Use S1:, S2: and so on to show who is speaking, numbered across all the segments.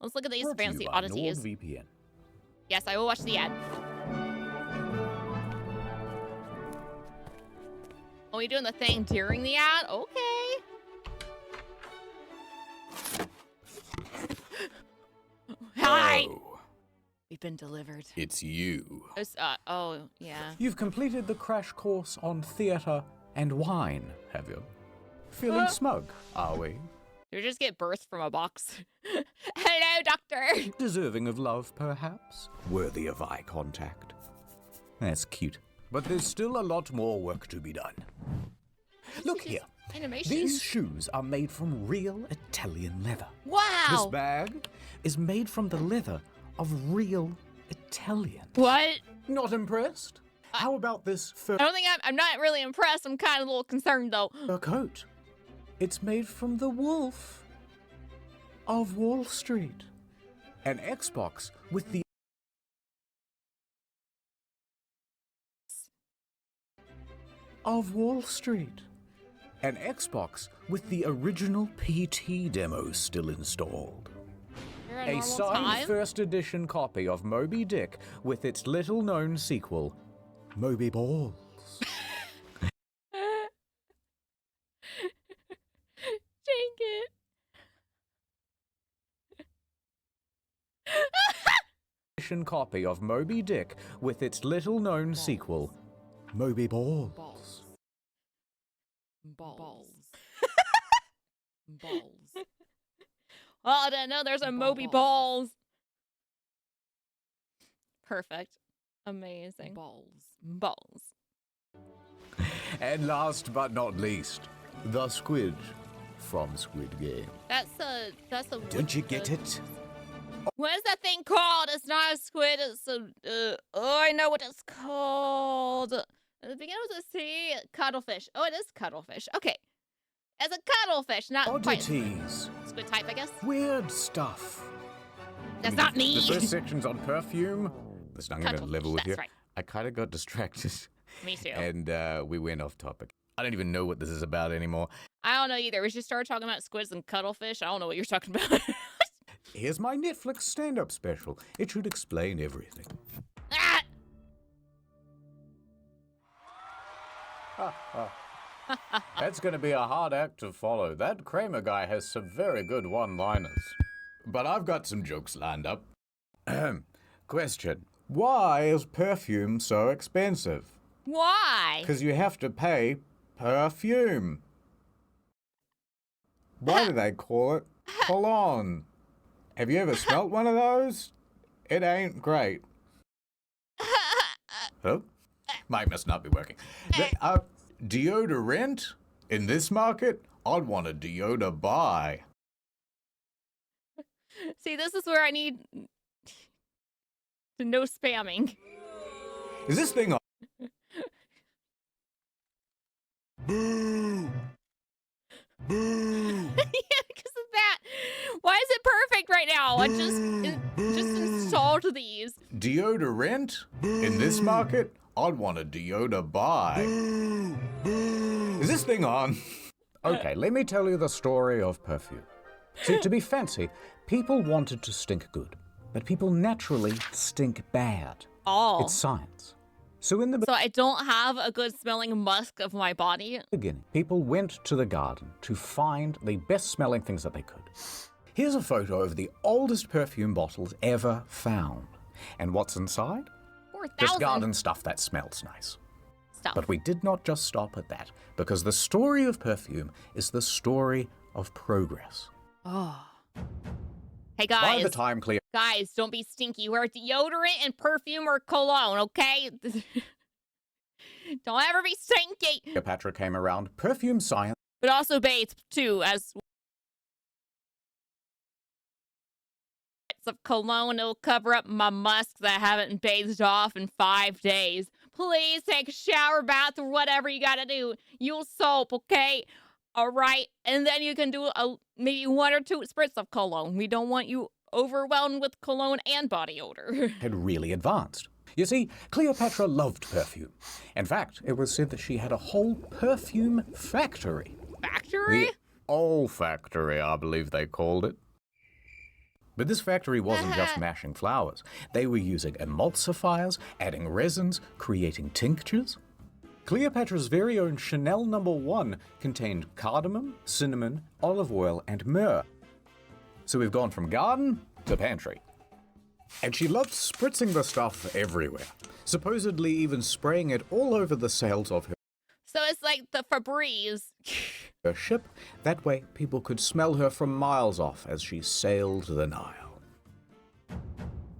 S1: Let's look at these
S2: Brought to you
S1: fancy
S2: by
S1: oddities.
S2: NordVPN.
S1: Yes, I will watch the ad. Are we doing the thing during the ad? Okay. Hi.
S2: Oh,
S1: We've been delivered.
S2: it's you.
S1: Oh, yeah.
S2: You've completed the crash course on theater and wine, have you? Feeling smug, are we?
S1: You just get birthed from a box. Hello, doctor.
S2: Deserving of love, perhaps? Worthy of eye contact? That's cute. But there's still a lot more work to be done. Look here.
S1: Animation.
S2: These shoes are made from real Italian leather.
S1: Wow.
S2: This bag is made from the leather of real Italians.
S1: What?
S2: Not impressed? How about this fur
S1: I don't think I'm not really impressed. I'm kind of a little concerned though.
S2: coat? It's made from the wolf of Wall Street. An Xbox with the of Wall Street. An Xbox with the original PT demo still installed.
S1: You're a
S2: A
S1: normal
S2: signed
S1: time?
S2: first edition copy of Moby Dick with its little known sequel, Moby Balls.
S1: Dang it.
S2: Edition copy of Moby Dick with its little known sequel, Moby Balls.
S1: Balls. Well, I didn't know there's a Moby Balls. Perfect. Amazing. Balls.
S2: And last but not least, the squid from Squid Game.
S1: That's a
S2: Don't you get it?
S1: What is that thing called? It's not a squid. It's a. Oh, I know what it's called. It begins with a C. Cuttlefish. Oh, it is cuttlefish. Okay. It's a cuttlefish, not quite
S2: Oddities.
S1: squid type, I guess.
S2: Weird stuff.
S1: That's not me.
S2: The first section's on perfume. Listen, I'm going to
S1: Cuttlefish,
S2: level with
S1: that's
S2: you.
S1: right.
S2: I kind of got distracted.
S1: Me too.
S2: And we went off topic. I don't even know what this is about anymore.
S1: I don't know either. We should start talking about squids and cuttlefish. I don't know what you're talking about.
S2: Here's my Netflix stand-up special. It should explain everything.
S1: Ah!
S2: That's going to be a hard act to follow. That Kramer guy has some very good one-liners. But I've got some jokes lined up. Question. Why is perfume so expensive?
S1: Why?
S2: Because you have to pay perfume. Why do they call it cologne? Have you ever smelt one of those? It ain't great. Oh? Mic must not be working. Deodorant? In this market, I'd want a deodor buy.
S1: See, this is where I need to no spamming.
S2: Is this thing on? Boo! Boo!
S1: Yeah, because of that. Why is it perfect right now? I just installed these.
S2: Deodorant? In this market, I'd want a deodor buy. Is this thing on? Okay, let me tell you the story of perfume. See, to be fancy, people wanted to stink good, but people naturally stink bad.
S1: Oh.
S2: It's science. So in the
S1: So I don't have a good smelling musk of my body.
S2: beginning, people went to the garden to find the best smelling things that they could. Here's a photo of the oldest perfume bottles ever found. And what's inside?
S1: 4,000
S2: Just garden stuff that smells nice.
S1: stuff.
S2: But we did not just stop at that, because the story of perfume is the story of progress.
S1: Oh. Hey
S2: By
S1: guys,
S2: the time
S1: guys, don't be stinky. Wear deodorant and perfume or cologne, okay? Don't ever be stinky.
S2: Cleopatra came around, perfume science
S1: But also bathe too, as of cologne. It'll cover up my musk that I haven't bathed off in 5 days. Please take a shower, bath, or whatever you gotta do. Use soap, okay? All right, and then you can do maybe 1 or 2 spritz of cologne. We don't want you overwhelmed with cologne and body odor.
S2: had really advanced. You see, Cleopatra loved perfume. In fact, it was said that she had a whole perfume factory.
S1: Factory?
S2: The olfactory, I believe they called it. But this factory wasn't just mashing flowers. They were using emulsifiers, adding resins, creating tinctures. Cleopatra's very own Chanel No. 1 contained cardamom, cinnamon, olive oil, and myrrh. So we've gone from garden to pantry. And she loved spritzing the stuff everywhere, supposedly even spraying it all over the sails of
S1: So it's like the Febreze.
S2: her ship. That way people could smell her from miles off as she sailed the Nile.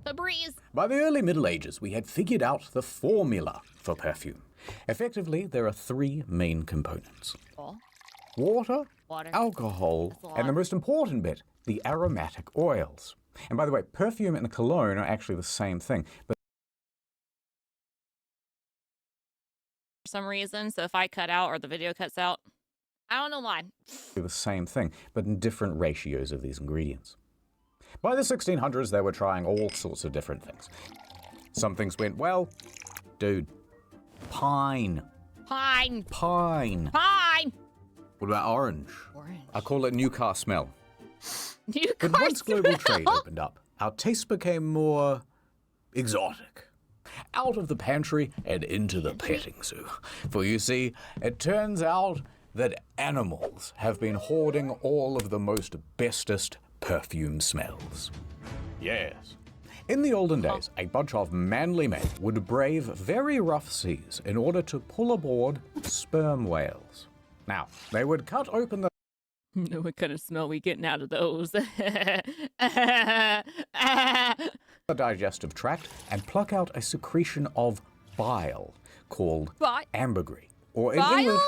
S1: Febreze.
S2: By the early Middle Ages, we had figured out the formula for perfume. Effectively, there are three main components.
S1: Oh,
S2: Water,
S1: water.
S2: alcohol,
S1: That's a lot.
S2: and the most important bit, the aromatic oils. And by the way, perfume and cologne are actually the same thing, but
S1: For some reason, so if I cut out or the video cuts out, I don't know why.
S2: they're the same thing, but in different ratios of these ingredients. By the 1600s, they were trying all sorts of different things. Some things went well. Dude, pine.
S1: Pine.
S2: Pine.
S1: Pine.
S2: What about orange?
S1: Orange.
S2: I call it new car smell.
S1: New
S2: But
S1: car
S2: once global trade
S1: smell.
S2: opened up, our tastes became more exotic. Out of the pantry and into the petting zoo. For you see, it turns out that animals have been hoarding all of the most bestest perfume smells. Yes. In the olden days, a bunch of manly men would brave very rough seas in order to pull aboard sperm whales. Now, they would cut open the
S1: Know what kind of smell we getting out of those?
S2: digestive tract and pluck out a secretion of bile called ambergris, or in
S1: Bile?
S2: English,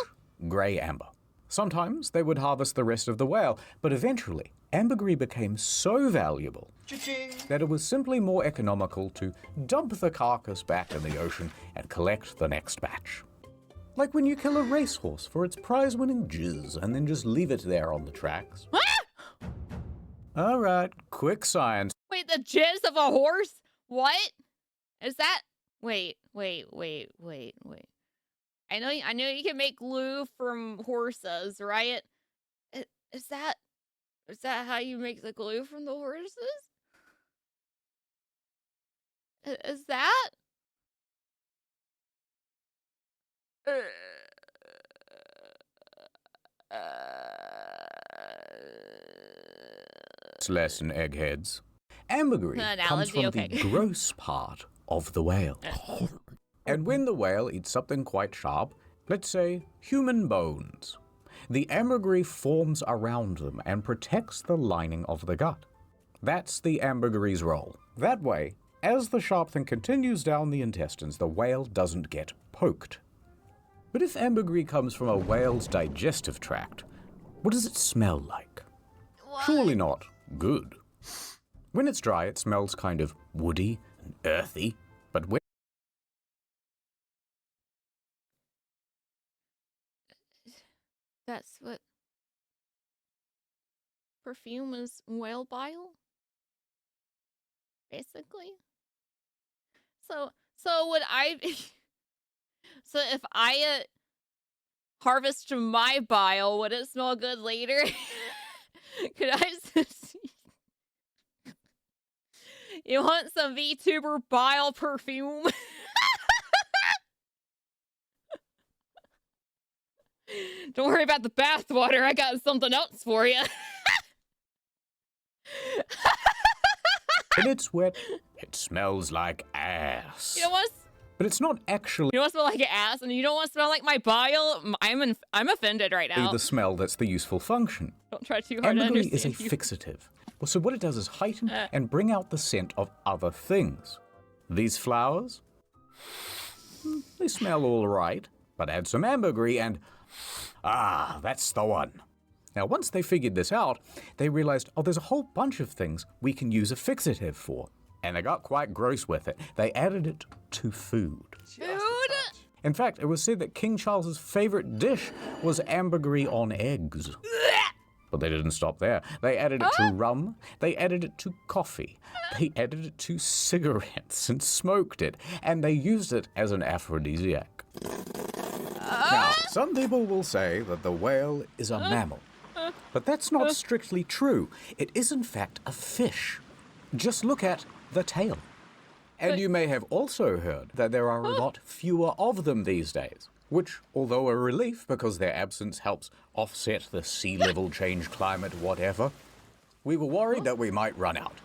S2: grey amber. Sometimes they would harvest the rest of the whale, but eventually ambergris became so valuable that it was simply more economical to dump the carcass back in the ocean and collect the next batch. Like when you kill a racehorse for its prize-winning jizz and then just leave it there on the tracks. All right, quick science.
S1: Wait, the jizz of a horse? What? Is that? Wait. I know you can make glue from horses, right? Is that how you make the glue from the horses? Is that?
S2: It's less than eggheads. Ambergris comes
S1: Analogy,
S2: from
S1: okay.
S2: the gross part of the whale. And when the whale eats something quite sharp, let's say human bones, the ambergris forms around them and protects the lining of the gut. That's the ambergris' role. That way, as the sharp thing continues down the intestines, the whale doesn't get poked. But if ambergris comes from a whale's digestive tract, what does it smell like?
S1: What?
S2: Surely not good. When it's dry, it smells kind of woody and earthy, but when
S1: That's what perfume is, whale bile? Basically. So would I so if I harvest my bile, would it smell good later? Could I You want some VTuber bile perfume? Don't worry about the bathwater. I got something else for you.
S2: when it's wet, it smells like ass.
S1: You know what?
S2: But it's not actually
S1: You don't want to smell like ass, and you don't want to smell like my bile. I'm offended right now.
S2: the smell that's the useful function.
S1: Don't try too hard to
S2: Ambergris is a
S1: understand you.
S2: fixative. Well, so what it does is heighten and bring out the scent of other things. These flowers, they smell all right, but add some ambergris and that's the one. Now, once they figured this out, they realized, there's a whole bunch of things we can use a fixative for. And they got quite gross with it. They added it to food.
S1: Food?
S2: In fact, it was said that King Charles's favorite dish was ambergris on eggs. But they didn't stop there. They added it to rum, they added it to coffee, they added it to cigarettes and smoked it, and they used it as an aphrodisiac. Now, some people will say that the whale is a mammal, but that's not strictly true. It is in fact a fish. just look at the tail. And you may have also heard that there are a lot fewer of them these days, which, although a relief because their absence helps offset the sea level change, climate, whatever, we were worried that we might run out.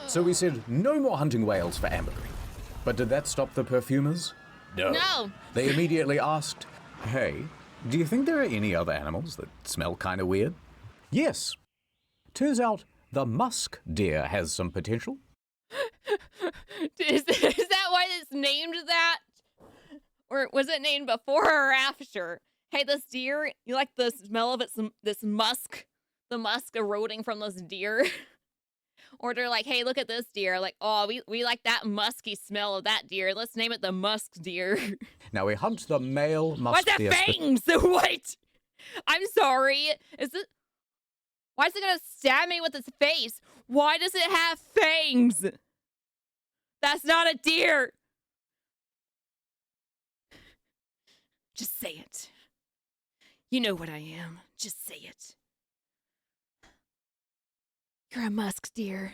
S2: So we said no more hunting whales for ambergris. But did that stop the perfumers? No. They immediately asked, hey, do you think there are any other animals that smell kind of weird? Yes. Turns out the musk deer has some potential.
S1: Is that why it's named that? Or was it named before or after? Hey, this deer, you like the smell of it, this musk? The musk eroding from this deer? Or they're like, hey, look at this deer. Like, oh, we like that musky smell of that deer. Let's name it the musk deer.
S2: Now we hunt the male musk
S1: What's
S2: deer.
S1: that fangs? What? I'm sorry. Why is it gonna stab me with its face? Why does it have fangs? That's not a deer. Just say it. You know what I am. Just say it. You're a musk deer.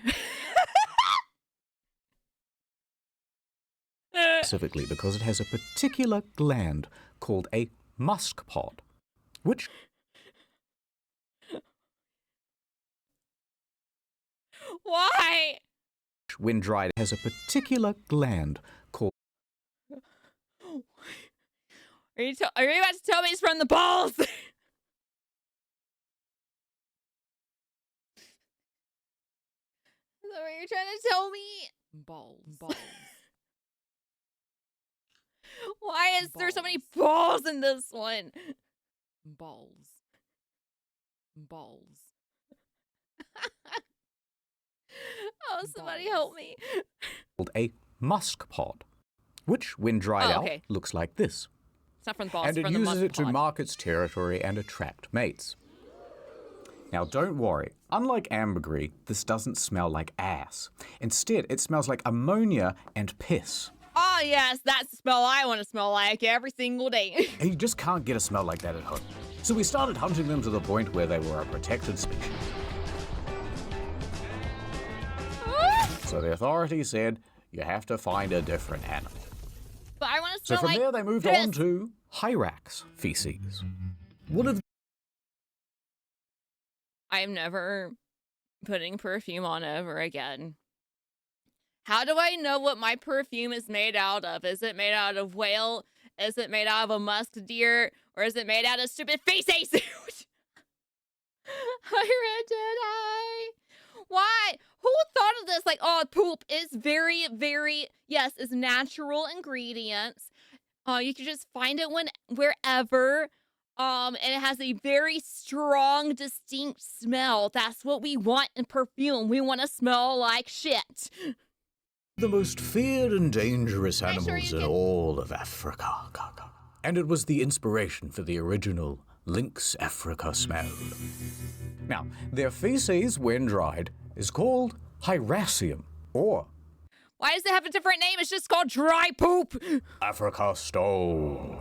S2: Specifically because it has a particular gland called a musk pod, which
S1: Why?
S2: when dried has a particular gland called
S1: Are you about to tell me it's from the balls? Is that what you're trying to tell me? Balls. Why is there so many balls in this one? Balls. Oh, somebody help me.
S2: called a musk pod, which, when dried out, looks like this.
S1: It's not from the balls,
S2: And
S1: it's
S2: it
S1: from the musk
S2: uses it to
S1: pod.
S2: mark its territory and attract mates. Now, don't worry. Unlike ambergris, this doesn't smell like ass. Instead, it smells like ammonia and piss.
S1: Oh, yes, that's the smell I want to smell like every single day.
S2: And you just can't get a smell like that at home. So we started hunting them to the point where they were a protected species. So the authorities said, you have to find a different animal.
S1: But I want to
S2: So
S1: smell
S2: from
S1: like
S2: there, they moved on to hyrax feces. One of
S1: I am never putting perfume on ever again. How do I know what my perfume is made out of? Is it made out of whale? Is it made out of a musk deer? Or is it made out of stupid faces? Why? Who thought of this? Like, oh, poop is very, very, yes, it's natural ingredients. You can just find it wherever. And it has a very strong, distinct smell. That's what we want in perfume. We want to smell like shit.
S2: the most feared and dangerous animals in all of Africa. And it was the inspiration for the original Lynx Africa smell. Now, their feces, when dried, is called hyracium, or
S1: why does it have a different name? It's just called dry poop.
S2: Africa stone.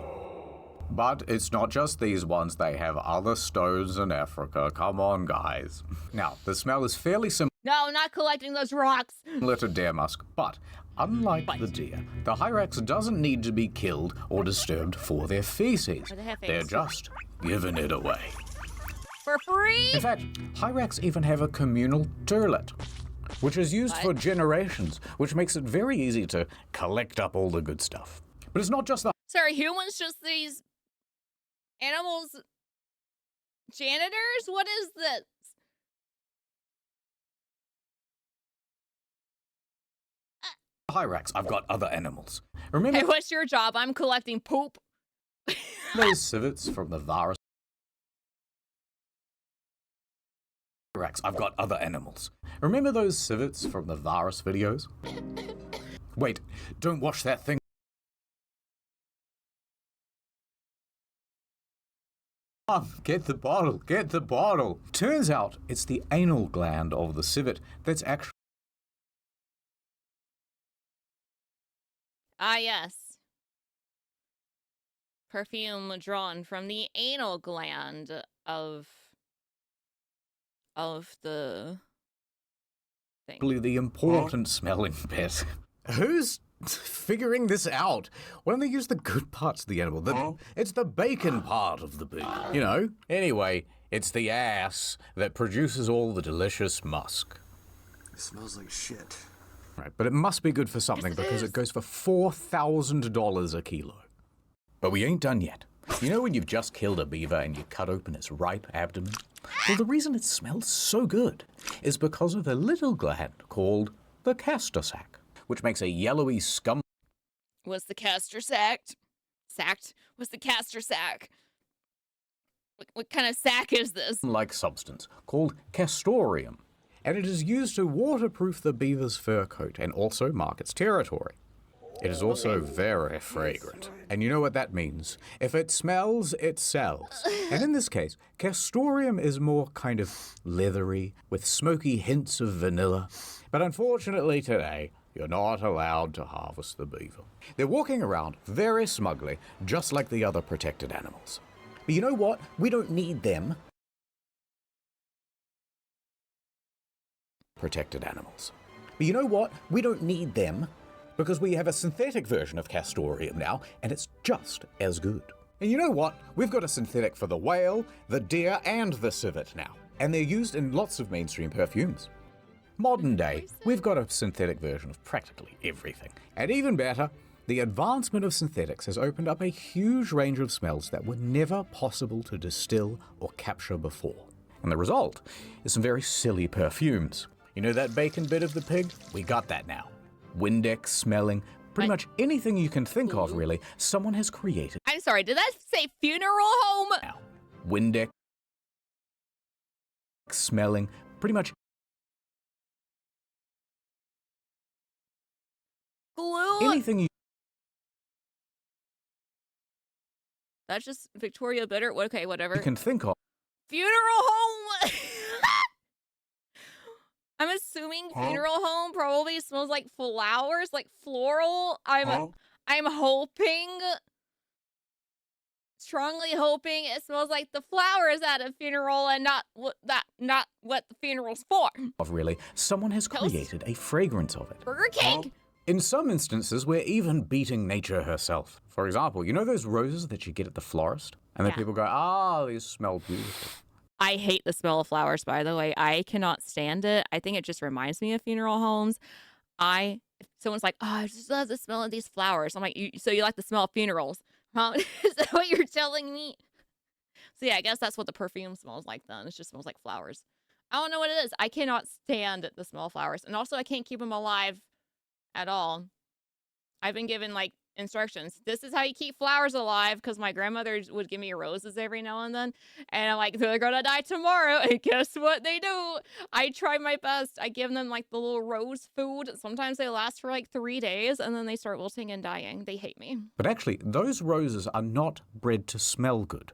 S2: But it's not just these ones, they have other stones in Africa. Come on, guys. Now, the smell is fairly similar
S1: No, not collecting those rocks.
S2: to deer musk, but unlike the deer, the hyrax doesn't need to be killed or disturbed for their feces. They're just giving it away.
S1: For free?
S2: In fact, hyrax even have a communal toilet, which is used for generations, which makes it very easy to collect up all the good stuff. But it's not just the
S1: So are humans just these animals janitors? What is this?
S2: hyrax. I've got other animals. Remember
S1: Hey, what's your job? I'm collecting poop.
S2: those civets from the virus? Hyrax. I've got other animals. Remember those civets from the virus videos? Wait, don't watch that thing. Get the bottle, get the bottle. Turns out it's the anal gland of the civet that's actually
S1: Ah, yes. Perfume drawn from the anal gland of the thing.
S2: The important smelling bit. Who's figuring this out? Why don't they use the good parts of the animal? It's the bacon part of the pig, you know? Anyway, it's the ass that produces all the delicious musk.
S3: It smells like shit.
S2: Right, but it must be good for something because it goes for $4,000 a kilo. But we ain't done yet. You know when you've just killed a beaver and you cut open its ripe abdomen? Well, the reason it smells so good is because of a little gland called the castor sac, which makes a yellowy scum.
S1: Was the castor sacked? Sacked? Was the castor sack? What kind of sack is this?
S2: Like substance called castoreum, and it is used to waterproof the beaver's fur coat and also mark its territory. It is also very fragrant, and you know what that means. If it smells, it sells. And in this case, castoreum is more kind of leathery, with smoky hints of vanilla. But unfortunately today, you're not allowed to harvest the beaver. They're walking around very smugly, just like the other protected animals. But you know what? We don't need them. Protected animals. But you know what? We don't need them because we have a synthetic version of castoreum now, and it's just as good. And you know what? We've got a synthetic for the whale, the deer, and the civet now, and they're used in lots of mainstream perfumes. Modern day, we've got a synthetic version of practically everything. And even better, the advancement of synthetics has opened up a huge range of smells that were never possible to distill or capture before. And the result is some very silly perfumes. You know that bacon bit of the pig? We got that now. Windex smelling, pretty much anything you can think of, really, someone has created.
S1: I'm sorry, did that say funeral home?
S2: Now, Windex smelling, pretty much
S1: Glue?
S2: anything you
S1: That's just Victoria Bitter? Okay, whatever.
S2: can think of.
S1: Funeral home! I'm assuming funeral home probably smells like flowers, like floral. I'm hoping, strongly hoping it smells like the flowers at a funeral and not what the funeral's for.
S2: Really, someone has
S1: Toast?
S2: created a fragrance of it.
S1: Burger cake?
S2: In some instances, we're even beating nature herself. For example, you know those roses that you get at the florist? And then
S1: Yeah.
S2: people go, these smell beautiful.
S1: I hate the smell of flowers, by the way. I cannot stand it. I think it just reminds me of funeral homes. If someone's like, I just love the smell of these flowers. I'm like, so you like the smell of funerals? Huh? Is that what you're telling me? So yeah, I guess that's what the perfume smells like then. It just smells like flowers. I don't know what it is. I cannot stand the smell of flowers. And also I can't keep them alive at all. I've been given like instructions. This is how you keep flowers alive, because my grandmother would give me roses every now and then. And I'm like, they're gonna die tomorrow. And guess what they do? I try my best. I give them like the little rose food. Sometimes they last for like 3 days and then they start wilting and dying. They hate me.
S2: But actually, those roses are not bred to smell good.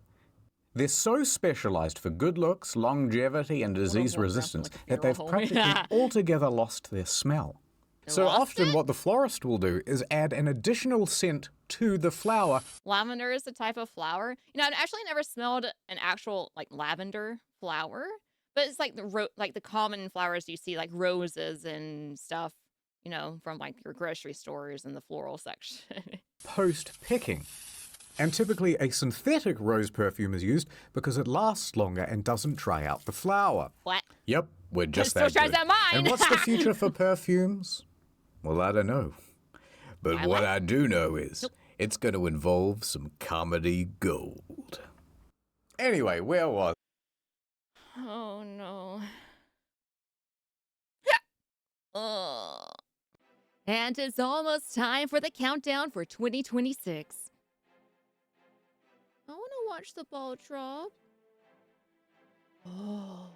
S2: They're so specialized for good looks, longevity, and disease resistance that they've practically altogether lost their smell. So often what the florist will do is add an additional scent to the flower.
S1: Lavender is a type of flower. You know, I've actually never smelled an actual like lavender flower, but it's like the common flowers you see, like roses and stuff, you know, from like your grocery stores in the floral section.
S2: Post-picking. And typically a synthetic rose perfume is used because it lasts longer and doesn't dry out the flower.
S1: What?
S2: Yep, we're just
S1: Still
S2: that
S1: tries
S2: good.
S1: that mine.
S2: And what's the future for perfumes? Well, I don't know. But what I do know is it's going to involve some comedy gold. Anyway, where was...
S1: Oh, no. And it's almost time for the countdown for 2026. I want to watch the ball drop. Oh.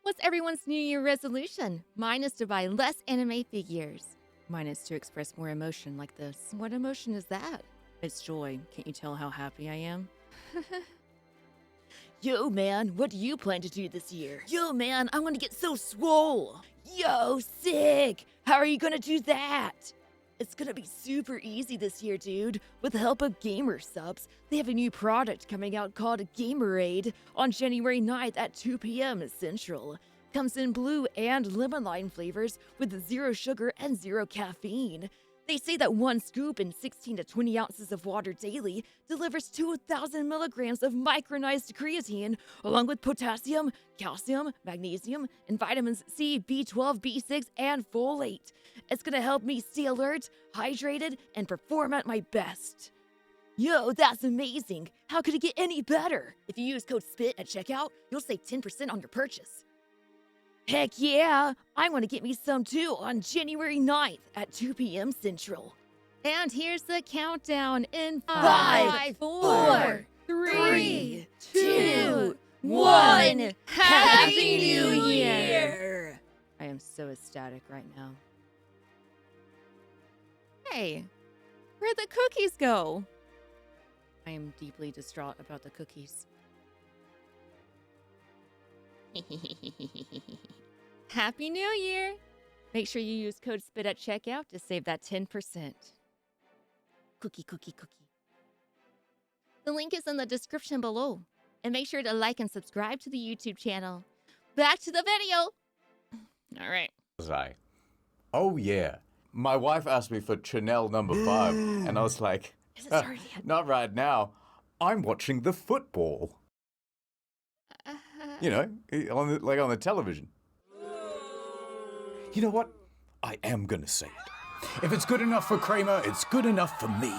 S1: What's everyone's New Year resolution? Mine is to buy less anime figures. Mine is to express more emotion like this. What emotion is that? It's joy. Can't you tell how happy I am? Yo, man, what do you plan to do this year? Yo, man, I want to get so swole. Yo, sick. How are you gonna do that? It's gonna be super easy this year, dude. With the help of Gamer Subs, they have a new product coming out called Gamerade on January 9th at 2 p.m. Central. Comes in blue and lemon lime flavors with 0 sugar and 0 caffeine. They say that 1 scoop in 16 to 20 ounces of water daily delivers 2,000 milligrams of micronized creatine, along with potassium, calcium, magnesium, and vitamins C, B12, B6, and folate. It's gonna help me stay alert, hydrated, and perform at my best. Yo, that's amazing! How could it get any better? If you use code SPIT at checkout, you'll save 10% on your purchase. Heck yeah! I want to get me some too on January 9th at 2 p.m. Central. And here's the countdown in 5, 4, 3, 2, 1. Happy New Year! I am so ecstatic right now. Hey, where'd the cookies go? I am deeply distraught about the cookies. Happy New Year! Make sure you use code SPIT at checkout to save that 10%. Cookie, cookie, cookie. The link is in the description below. And make sure to like and subscribe to the YouTube channel. Back to the video! All right.
S2: Oh yeah. My wife asked me for Chanel number 5, and I was like,
S1: Is it started yet?
S2: not right now. I'm watching the football. You know, on the television. You know what? I am gonna say it. If it's good enough for Kramer, it's good enough for me.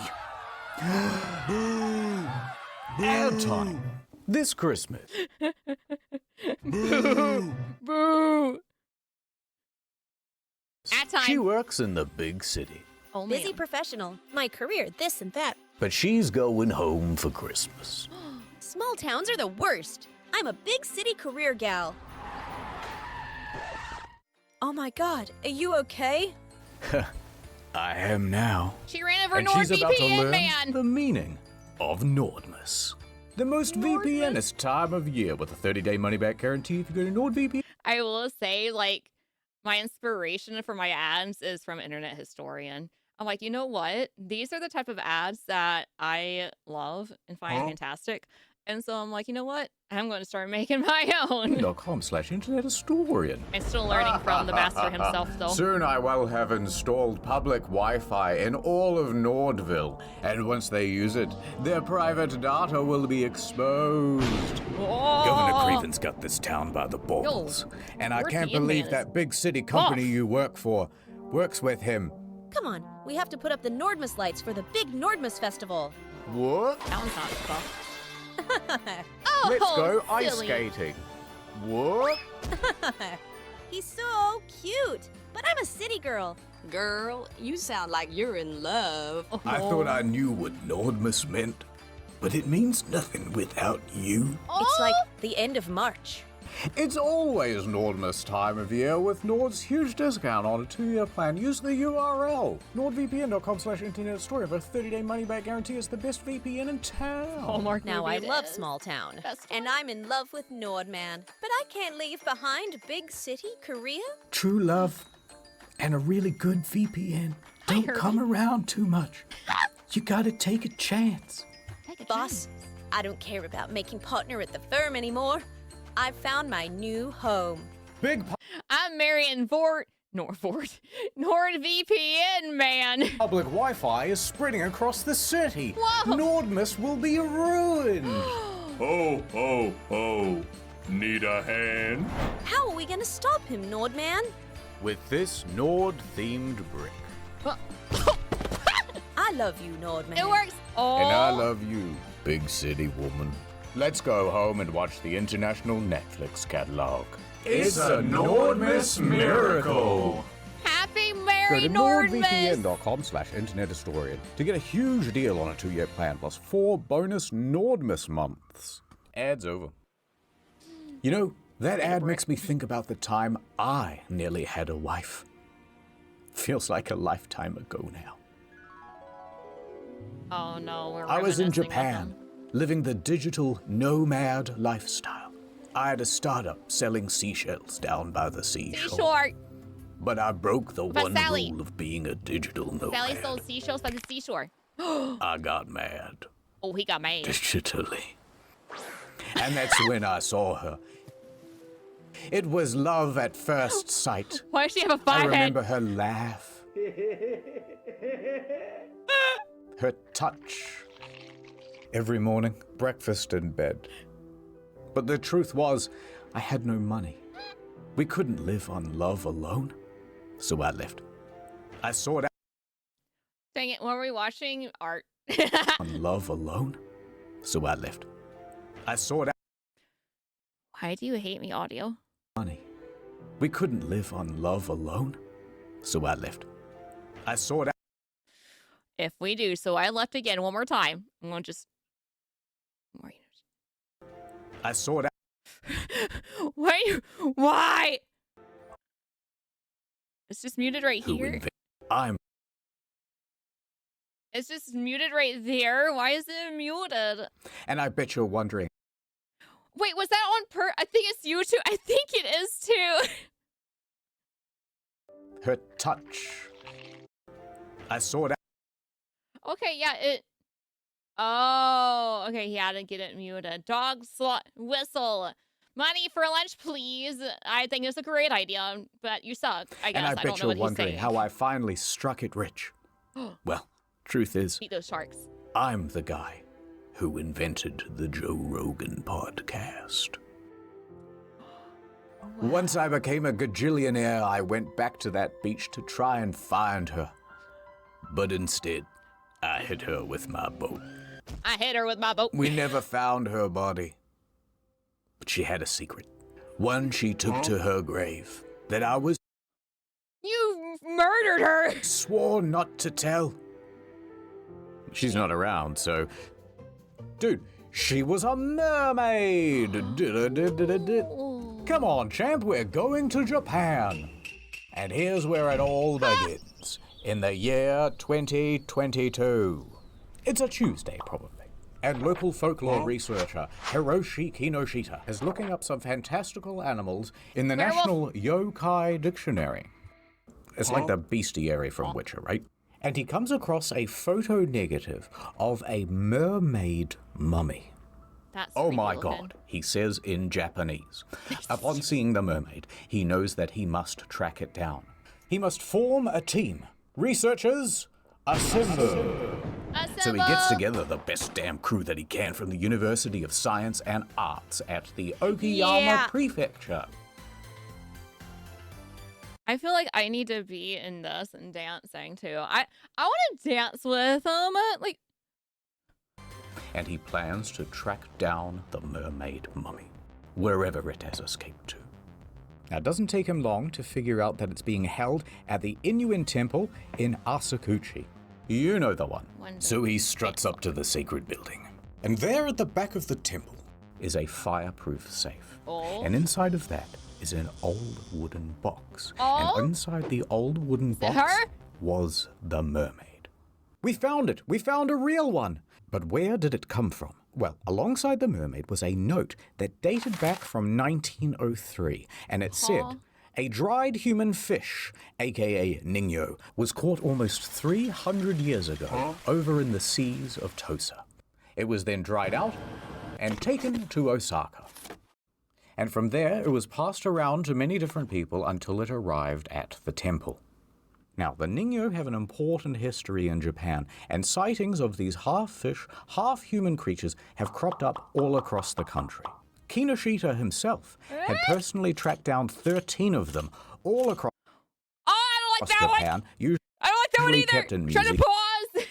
S2: Ad time. This Christmas.
S1: Boo! Boo! At time.
S2: She works in the big city,
S1: Oh,
S4: Busy
S1: man.
S4: professional, my career, this and that.
S2: but she's going home for Christmas.
S4: Small towns are the worst. I'm a big city career gal. Oh my god, are you okay?
S2: I am now.
S1: She ran over
S2: And she's about to
S1: NordVPN,
S2: learn
S1: man!
S2: the meaning of Nordmas. The most VPNist time of year with a 30-day money-back guarantee if you go to NordVPN.
S1: I will say, like, my inspiration for my ads is from Internet Historian. I'm like, you know what? These are the type of ads that I love and find fantastic. And so I'm like, you know what? I'm going to start making my own.
S2: .com/internet historian.
S1: I'm still learning from the master himself, though.
S2: Soon I will have installed public Wi-Fi in all of Nordville, and once they use it, their private data will be exposed. Governor Creven's got this town by the balls, and I
S1: where's
S2: can't
S1: the
S2: believe
S1: in-man?
S2: that big city company
S1: Off.
S2: you work for works with him.
S4: Come on, we have to put up the Nordmas lights for the big Nordmas festival.
S2: What?
S1: That one's not tough.
S2: Let's go
S1: Oh,
S2: ice
S1: silly.
S2: skating. What?
S4: He's so cute, but I'm a city girl.
S5: Girl, you sound like you're in love.
S2: I thought I knew what Nordmas meant, but it means nothing without you.
S4: It's like the end of March.
S2: It's always Nordmas time of year with Nord's huge discount on a 2-year plan. Use the URL, nordvpn.com/internet historian for a 30-day money-back guarantee. It's the best VPN in town.
S1: Hallmark
S4: Now I
S1: movie it
S4: love
S1: is.
S4: small town,
S1: Best
S4: and I'm in love with Nordman. But I can't leave behind big city Korea.
S2: True love and a really good VPN don't
S1: heard
S2: come around too much. You gotta take a chance.
S1: Take a
S4: Boss, I don't care about making partner at the firm anymore. I've found my new home.
S2: Big
S1: I'm marrying NordVPN, man.
S2: public Wi-Fi is spreading across the city.
S1: Whoa.
S2: Nordmas will be ruined. Ho, ho, ho. Need a hand?
S4: How are we gonna stop him, Nordman?
S2: With this Nord-themed brick.
S4: I love you, Nordman.
S1: It works. Oh,
S2: And I love you, big city woman. Let's go home and watch the international Netflix catalog. It's a Nordmas miracle.
S1: happy
S2: Go
S1: Merry
S2: to
S1: Nordmas.
S2: nordvpn.com/internet historian to get a huge deal on a 2-year plan plus 4 bonus Nordmas months. Ad's over. You know, that ad makes me think about the time I nearly had a wife. Feels like a lifetime ago now.
S1: Oh no, we're
S2: I was in
S1: reminiscing with
S2: Japan,
S1: them.
S2: living the digital nomad lifestyle. I had a startup selling seashells down by the seashore.
S1: Seashore.
S2: But I broke the
S1: But
S2: one
S1: Sally-
S2: rule of being a digital
S1: Sally
S2: nomad.
S1: sold seashells by the seashore.
S2: I got mad
S1: Oh, he got made.
S2: digitally. And that's when I saw her. It was love at first sight.
S1: Why does she have a
S2: I
S1: 5 head?
S2: remember her laugh. Her touch. Every morning, breakfast in bed. But the truth was, I had no money. We couldn't live on love alone. So I left. I sought out
S1: Dang it, what were we watching? Art.
S2: on love alone. So I left. I sought out
S1: Why do you hate me, audio?
S2: money. We couldn't live on love alone. So I left. I sought out
S1: If we do, so I left again one more time. I'm gonna just.
S2: I sought out
S1: Why? It's just muted right
S2: who
S1: here.
S2: I'm
S1: It's just muted right there. Why is it muted?
S2: and I bet you're wondering.
S1: Wait, was that on I think it's you too. I think it is too.
S2: Her touch. I sought out
S1: Okay, yeah, it. Oh, okay, he had to get it muted. Dog whistle. Money for lunch, please. I think it's a great idea, but you suck. I guess
S2: and I
S1: I
S2: bet
S1: don't know
S2: you're
S1: what he's
S2: wondering
S1: saying.
S2: how I finally struck it rich. Well, truth is,
S1: Eat those sharks.
S2: I'm the guy who invented the Joe Rogan podcast. Once I became a gajillionaire, I went back to that beach to try and find her. But instead, I hit her with my boat.
S1: I hit her with my boat.
S2: We never found her body. But she had a secret. One she took to her grave that I was
S1: You murdered her.
S2: swore not to tell. She's not around, so... Dude, she was a mermaid! Come on, champ, we're going to Japan. And here's where it all begins. In the year 2022. It's a Tuesday, probably. And local folklore researcher Hiroshi Kinoshita is looking up some fantastical animals in the
S1: Werewolf.
S2: National Yokai Dictionary. It's like the bestiary from Witcher, right? And he comes across a photo negative of a mermaid mummy.
S1: That's
S2: Oh
S1: creepy
S2: my
S1: looking.
S2: god, he says in Japanese. Upon seeing the mermaid, he knows that he must track it down. He must form a team. Researchers, assemble! So he gets together the best damn crew that he can from the University of Science and Arts at the Okayama
S1: Yeah.
S2: Prefecture.
S1: I feel like I need to be in this and dancing too. I want to dance with him. Like,
S2: And he plans to track down the mermaid mummy, wherever it has escaped to. Now, it doesn't take him long to figure out that it's being held at the Inuin Temple in Asakuchi. You know the one. So he struts up to the sacred building. And there at the back of the temple is a fireproof safe.
S1: Oh.
S2: And inside of that is an old wooden box.
S1: Oh.
S2: And inside the old wooden
S1: it
S2: box
S1: her?
S2: was the mermaid. We found it! We found a real one! But where did it come from? Well, alongside the mermaid was a note that dated back from 1903, and it said, a dried human fish, aka Ningyo, was caught almost 300 years ago over in the seas of Tosa. It was then dried out and taken to Osaka. And from there, it was passed around to many different people until it arrived at the temple. Now, the Ningyo have an important history in Japan, and sightings of these half-fish, half-human creatures have cropped up all across the country. Kinoshita himself had personally tracked down 13 of them all across
S1: oh, I don't like that
S2: Japan,
S1: one. I don't like that one
S2: usually
S1: either.
S2: kept in
S1: Try to
S2: music.
S1: pause.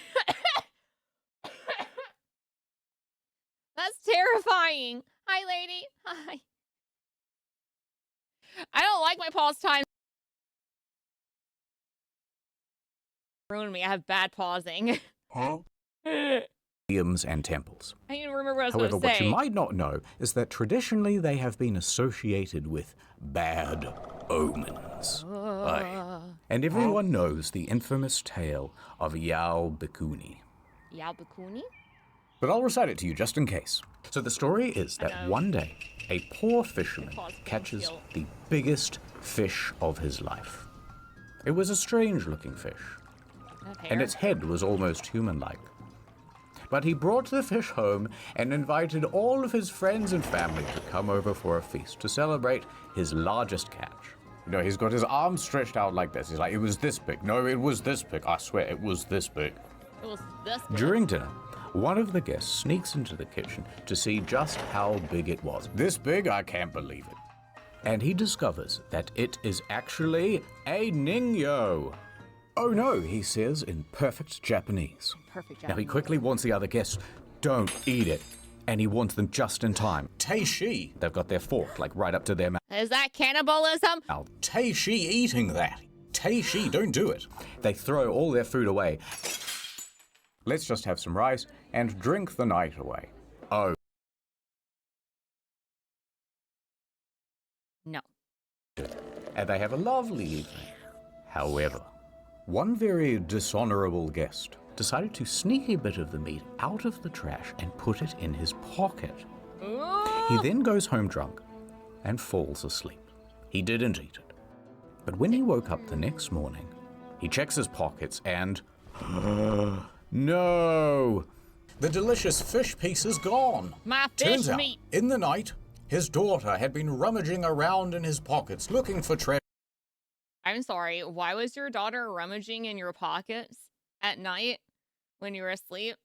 S1: That's terrifying. Hi, lady. Hi. I don't like my pause time. Ruin me. I have bad pausing.
S2: museums and temples.
S1: I need to remember what I was
S2: However,
S1: supposed to
S2: what
S1: say.
S2: you might not know is that traditionally they have been associated with bad omens. Aye. And everyone knows the infamous tale of Yao Bikuni.
S1: Yabukuni?
S2: But I'll recite it to you just in case. So the story is that one day, a poor fisherman catches the biggest fish of his life. It was a strange-looking fish, and its head was almost human-like. But he brought the fish home and invited all of his friends and family to come over for a feast to celebrate his largest catch. You know, he's got his arms stretched out like this. He's like, it was this big. No, it was this big. I swear, it was this big.
S1: It was this big.
S2: During dinner, one of the guests sneaks into the kitchen to see just how big it was. This big? I can't believe it. And he discovers that it is actually a niño. Oh no, he says in perfect Japanese.
S1: Perfect
S2: Now
S1: Japanese.
S2: he quickly warns the other guests, don't eat it. And he warns them just in time. Teishi! They've got their fork, like, right up to their mouth.
S1: Is that cannibalism?
S2: Teishi eating that. Teishi, don't do it. They throw all their food away. Let's just have some rice and drink the night away. Oh.
S1: No.
S2: And they have a lovely evening. However, one very dishonorable guest decided to sneak a bit of the meat out of the trash and put it in his pocket. He then goes home drunk and falls asleep. He didn't eat it. But when he woke up the next morning, he checks his pockets and... no! The delicious fish piece is gone.
S1: My fish
S2: Turns out,
S1: meat.
S2: in the night, his daughter had been rummaging around in his pockets looking for treasure.
S1: I'm sorry. Why was your daughter rummaging in your pockets at night when you were asleep?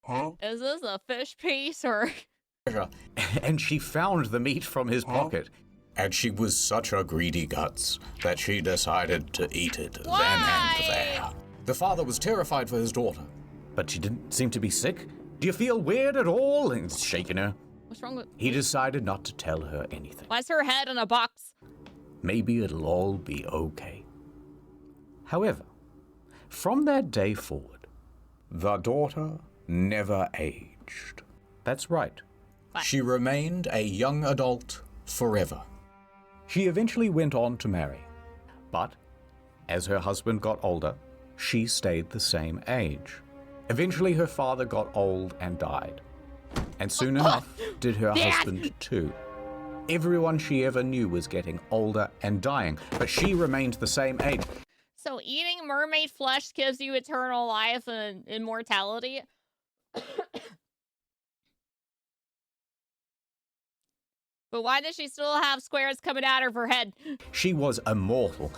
S3: Huh?
S1: Is this a fish piece or...
S2: And she found the meat from his pocket. And she was such a greedy guts that she decided to eat it then and there. The father was terrified for his daughter. But she didn't seem to be sick. Do you feel weird at all? And he's shaking her.
S1: What's wrong with...
S2: He decided not to tell her anything.
S1: Why's her head in a box?
S2: Maybe it'll all be okay. However, from that day forward, the daughter never aged. That's right.
S1: What?
S2: She remained a young adult forever. She eventually went on to marry. But as her husband got older, she stayed the same age. Eventually, her father got old and died. And soon enough, did her husband too. Everyone she ever knew was getting older and dying, but she remained the same age.
S1: So eating mermaid flesh gives you eternal life and immortality? But why does she still have squares coming out of her head?
S2: She was immortal.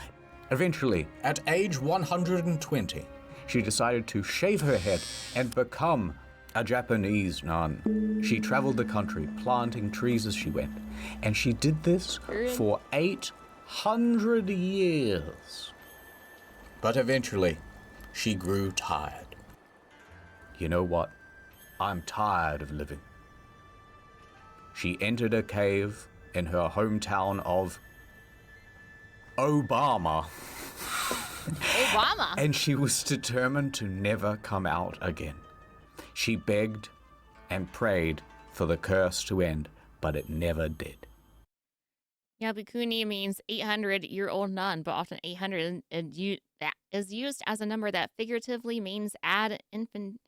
S2: Eventually, at age 120, she decided to shave her head and become a Japanese nun. She traveled the country, planting trees as she went. And she did this for 800 years. But eventually, she grew tired. You know what? I'm tired of living. She entered a cave in her hometown of Obama.
S1: Obama.
S2: And she was determined to never come out again. She begged and prayed for the curse to end, but it never did.
S1: Yabukuni means 800-year-old nun, but often 800 is used as a number that figuratively means ad infinitum.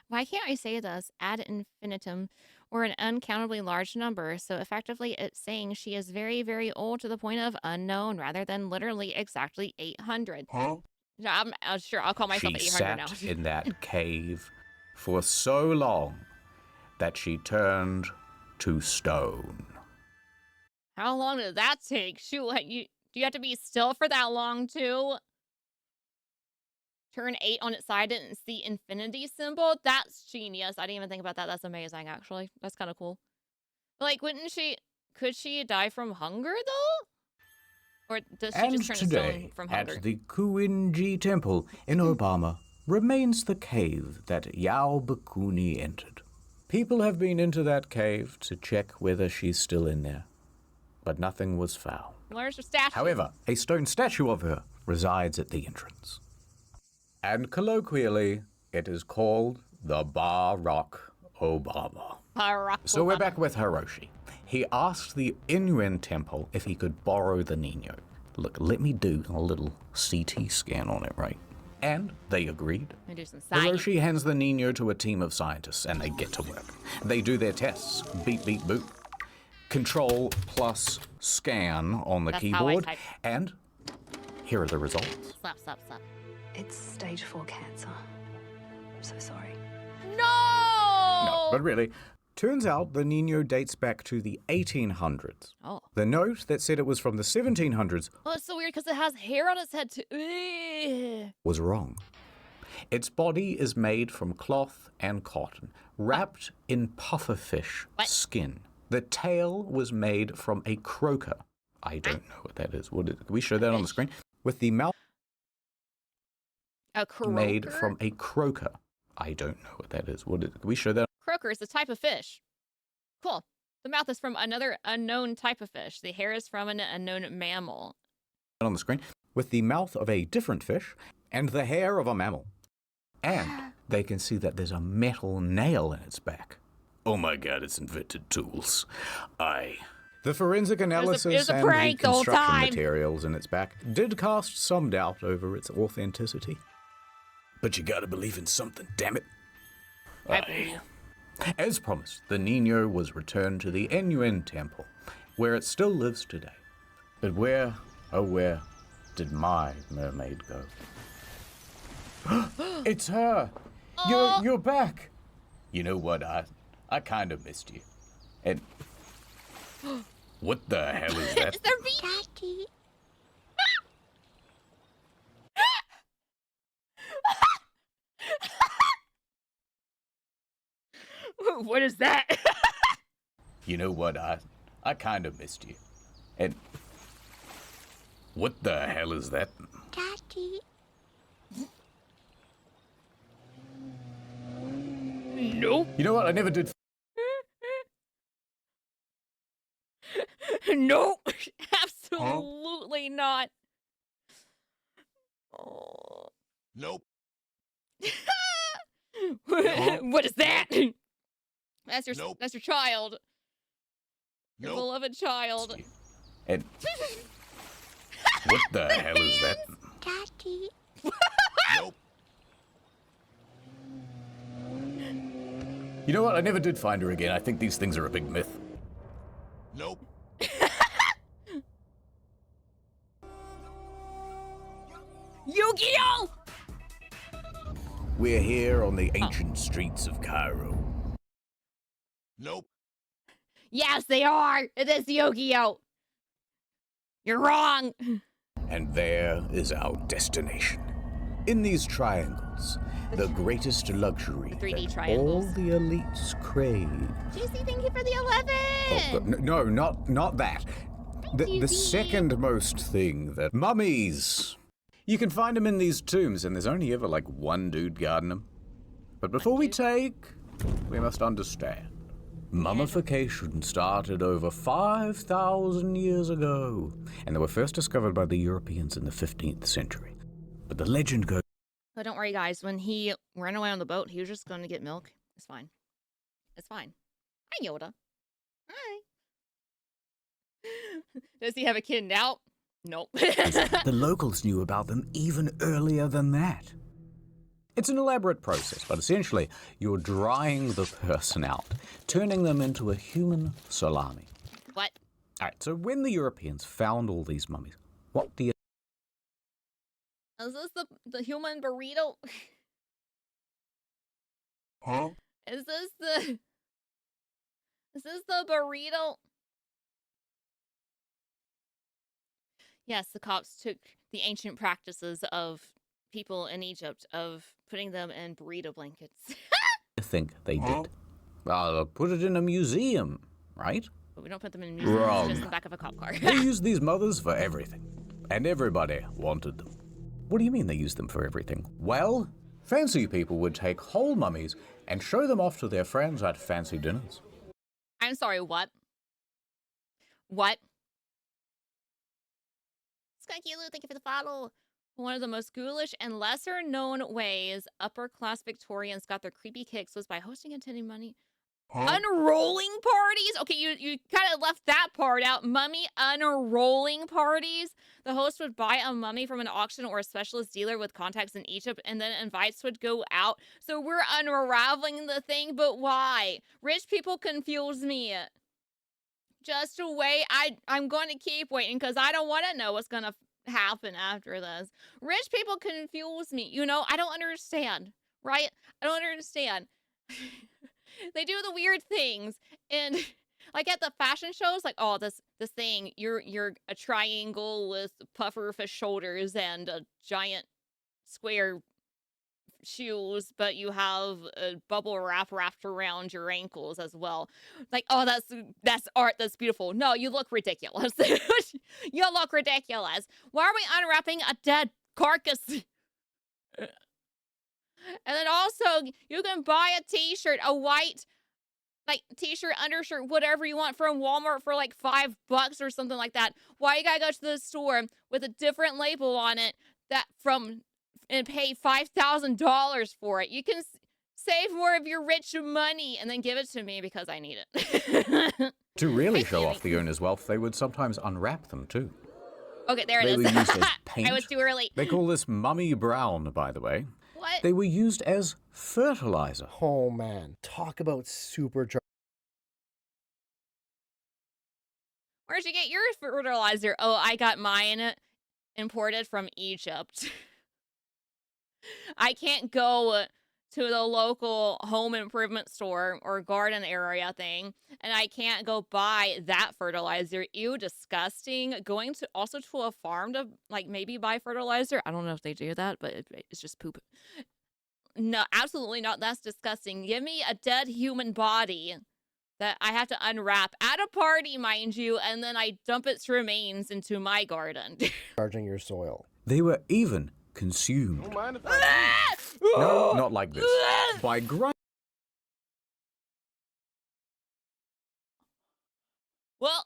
S1: Why can't I say this? Ad infinitum, or an uncountably large number. So effectively, it's saying she is very, very old to the point of unknown, rather than literally exactly 800.
S3: Huh?
S1: I'm sure I'll call myself
S2: She
S1: 800 now.
S2: sat in that cave for so long that she turned to stone.
S1: How long did that take? Shoot, do you have to be still for that long too? Turn 8 on its side and it's the infinity symbol. That's genius. I didn't even think about that. That's amazing, actually. That's kind of cool. But, like, could she die from hunger, though? Or does she
S2: And
S1: just turn to
S2: today,
S1: stone from hunger?
S2: at the Kuinji Temple in Obama, remains the cave that Yao Bakuni entered. People have been into that cave to check whether she's still in there, but nothing was found.
S1: Where's her statue?
S2: However, a stone statue of her resides at the entrance. And colloquially, it is called the Barack Obama.
S1: Barack
S2: So we're
S1: Obama.
S2: back with Hiroshi. He asked the Inuin temple if he could borrow the Nino. Look, let me do a little CT scan on it, right? And they agreed.
S1: Let me do some science.
S2: Hiroshi hands the Nino to a team of scientists, and they get to work. They do their tests. Beep, beep, boop. Control plus scan on the
S1: That's how I
S2: keyboard,
S1: type.
S2: and here are the results.
S1: Slap, slap, slap.
S6: It's stage 4 cancer. I'm so sorry.
S1: No!
S2: No, but really, turns out the Nino dates back to the 1800s.
S1: Oh.
S2: The note that said it was from the 1700s
S1: Well, it's so weird because it has hair on its head too. Ugh.
S2: was wrong. Its body is made from cloth and cotton, wrapped in pufferfish
S1: What?
S2: skin. The tail was made from a croaker. I don't know what that is. Can we show that on the screen? With the mouth
S1: A croaker?
S2: made from a croaker. I don't know what that is. Can we show that?
S1: Croaker is a type of fish. Cool. The mouth is from another unknown type of fish. The hair is from an unknown mammal.
S2: On the screen, with the mouth of a different fish and the hair of a mammal. And they can see that there's a metal nail in its back. Oh my god, it's invented tools. The forensic analysis
S1: it was a
S2: and
S1: prank the whole
S2: reconstruction
S1: time.
S2: materials in its back did cast some doubt over its authenticity. But you gotta believe in something, damn it.
S1: I believe.
S2: As promised, the Nino was returned to the N Temple, where it still lives today. But where, oh where, did my mermaid go? It's her! You're back! You know what, I kind of missed you. And what the hell is that?
S1: Is there Daddy. What is that?
S2: You know what, I kind of missed you. And what the hell is that?
S1: Daddy. Nope.
S2: You know what, I never did.
S1: Nope. Absolutely not. Oh.
S3: Nope.
S1: What is that? That's your
S3: Nope.
S1: that's your child. Your
S3: Nope.
S1: beloved child.
S2: And what the hell is that?
S1: Daddy.
S3: Nope.
S2: You know what, I never did find her again. I think these things are a big myth.
S3: Nope.
S1: Yu-Gi-Oh!
S2: We're here on the ancient streets of Cairo.
S3: Nope.
S1: Yes, they are. It is Yu-Gi-Oh! You're wrong.
S2: And there is our destination. In these triangles, the greatest luxury
S1: The 3D
S2: that
S1: triangles.
S2: all the elites crave.
S1: JC, thank you for the 11.
S2: No, not that.
S1: you,
S2: The
S1: Z.
S2: second most thing that mummies. You can find them in these tombs, and there's only ever like one dude guarding them. But before we take, we must understand. Mummification started over 5,000 years ago, and they were first discovered by the Europeans in the 15th century. But the legend goes.
S1: Oh, don't worry, guys. When he ran away on the boat, he was just going to get milk. It's fine. It's fine. Hi, Yoda. Hi. Does he have a kid now? Nope.
S2: The locals knew about them even earlier than that. It's an elaborate process, but essentially, you're drying the person out, turning them into a human salami.
S1: What?
S2: All right, so when the Europeans found all these mummies, what do you
S1: Is this the human burrito?
S3: Huh?
S1: Is this the burrito? Yes, the cops took the ancient practices of people in Egypt of putting them in burrito blankets.
S2: think they
S3: Huh?
S2: did? Put it in a museum, right?
S1: But we don't put them in museums,
S2: Wrong.
S1: just in the back of a cop car.
S2: They used these mothers for everything, and everybody wanted them. What do you mean they used them for everything? Well, fancy people would take whole mummies and show them off to their friends at fancy dinners.
S1: I'm sorry, what? What? Skunky Lou, thank you for the follow. One of the most ghoulish and lesser known ways upper class Victorians got their creepy kicks was by hosting and attending money
S3: Huh?
S1: unrolling parties. Okay, you kind of left that part out. Mummy unrolling parties. The host would buy a mummy from an auction or a specialist dealer with contacts in Egypt, and then invites would go out. So we're unraveling the thing, but why? Rich people confuse me. Just wait. I'm going to keep waiting because I don't want to know what's going to happen after this. Rich people confuse me. You know, I don't understand, right? I don't understand. They do the weird things, and like at the fashion shows, like, oh, this thing, you're a triangle with pufferfish shoulders and a giant square shoes, but you have a bubble wrap wrapped around your ankles as well. Like, oh, that's art. That's beautiful. No, you look ridiculous. You look ridiculous. Why are we unwrapping a dead carcass? And then also, you can buy a t-shirt, a white, like, t-shirt, undershirt, whatever you want from Walmart for like $5 or something like that. Why you gotta go to the store with a different label on it and pay $5,000 for it? You can save more of your rich money and then give it to me because I need it.
S2: To really show off the owner's wealth, they would sometimes unwrap them too.
S1: Okay, there it
S2: They
S1: is.
S2: were used as paint.
S1: I was too early.
S2: They call this mummy brown, by the way.
S1: What?
S2: They were used as fertilizer.
S7: Oh man, talk about supercharged.
S1: Where'd you get your fertilizer? Oh, I got mine imported from Egypt. I can't go to the local home improvement store or garden area thing, and I can't go buy that fertilizer. Ew, disgusting. Going to also to a farm to like maybe buy fertilizer. I don't know if they do that, but it's just poop. No, absolutely not. That's disgusting. Give me a dead human body that I have to unwrap at a party, mind you, and then I dump its remains into my garden.
S7: Charging your soil.
S2: They were even consumed.
S3: Don't mind if I do.
S2: No, not like this. By grinding.
S1: Well,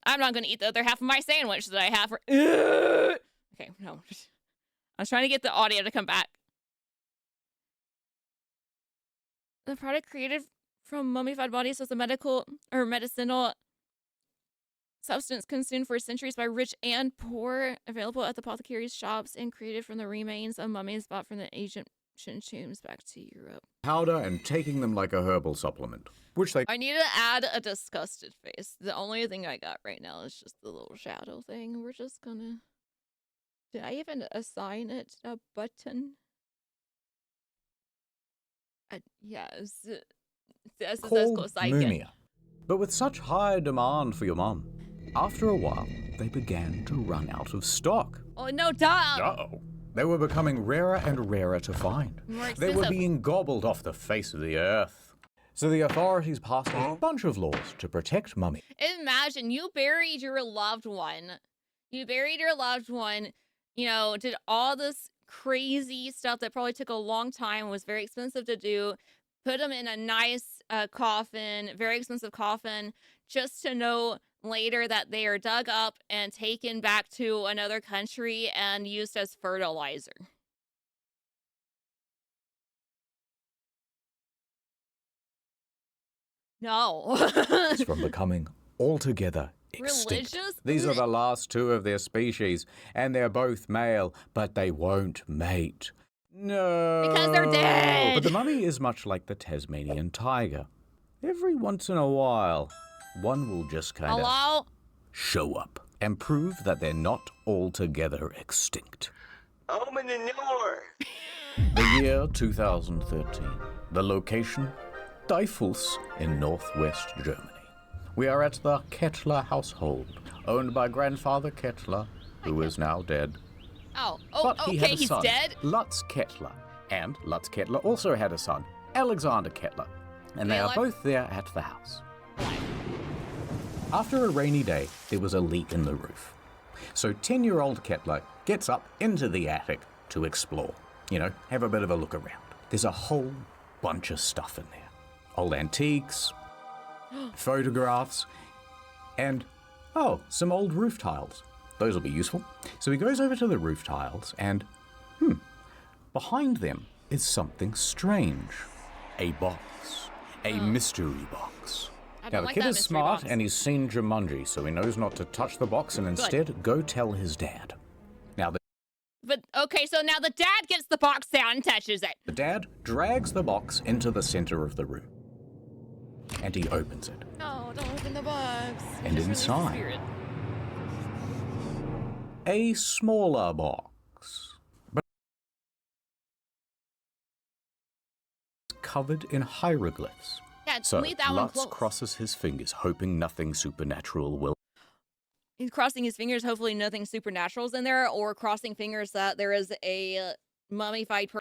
S1: I'm not going to eat the other half of my sandwich that I have for... Okay, no. I was trying to get the audio to come back. The product created from mummified bodies was a medical or medicinal substance consumed for centuries by rich and poor, available at the apothecaries' shops, and created from the remains of mummies brought from the Egyptian tombs back to Europe.
S2: Powder and taking them like a herbal supplement, which they
S1: I need to add a disgusted face. The only thing I got right now is just the little shadow thing. We're just gonna... Did I even assign it a button? Yes. This is as
S2: called
S1: close as I get.
S2: mumia. But with such high demand for your mum, after a while, they began to run out of stock.
S1: Oh, no, duh!
S2: Uh-oh. They were becoming rarer and rarer to find.
S1: More
S2: They
S1: expensive.
S2: were being gobbled off the face of the earth. So the authorities passed a bunch of laws to protect mummies.
S1: Imagine you buried your loved one. You buried your loved one, you know, did all this crazy stuff that probably took a long time, was very expensive to do, put them in a nice coffin, very expensive coffin, just to know later that they are dug up and taken back to another country and used as fertilizer. No.
S2: It's from becoming altogether extinct.
S1: Religious?
S2: These are the last two of their species, and they're both male, but they won't mate. No.
S1: Because they're dead.
S2: But the mummy is much like the Tasmanian tiger. Every once in a while, one will just kind of
S1: Hello?
S2: show up and prove that they're not altogether extinct.
S3: Open the door.
S2: The year 2013. The location, Deifuls in northwest Germany. We are at the Kettler household, owned by grandfather Kettler, who is now dead.
S1: Oh,
S2: But he had
S1: okay,
S2: a
S1: he's
S2: son,
S1: dead?
S2: Lutz Kettler. And Lutz Kettler also had a son, Alexander Kettler. And they
S1: Real
S2: are
S1: life?
S2: both there at the house. After a rainy day, there was a leak in the roof. So 10-year-old Kettler gets up into the attic to explore. You know, have a bit of a look around. There's a whole bunch of stuff in there. Old antiques, photographs, and, some old roof tiles. Those will be useful. So he goes over to the roof tiles and, behind them is something strange. A box. A mystery box.
S1: I
S2: Now,
S1: don't
S2: the
S1: like
S2: kid
S1: that
S2: is
S1: mystery
S2: smart
S1: box.
S2: and he's seen Jumanji, so he knows not to touch the box and instead go tell his dad. Now,
S1: But, okay, so now the dad gets the box down and touches it.
S2: the dad drags the box into the center of the room. and he opens it.
S1: No, don't open the box.
S2: And
S1: Just release the
S2: inside-
S1: spirit.
S2: A smaller box, but covered in hieroglyphs.
S1: Yeah,
S2: So
S1: leave that one
S2: Lutz
S1: close.
S2: crosses his fingers, hoping nothing supernatural will.
S1: He's crossing his fingers, hopefully nothing supernatural's in there, or crossing fingers that there is a mummified person.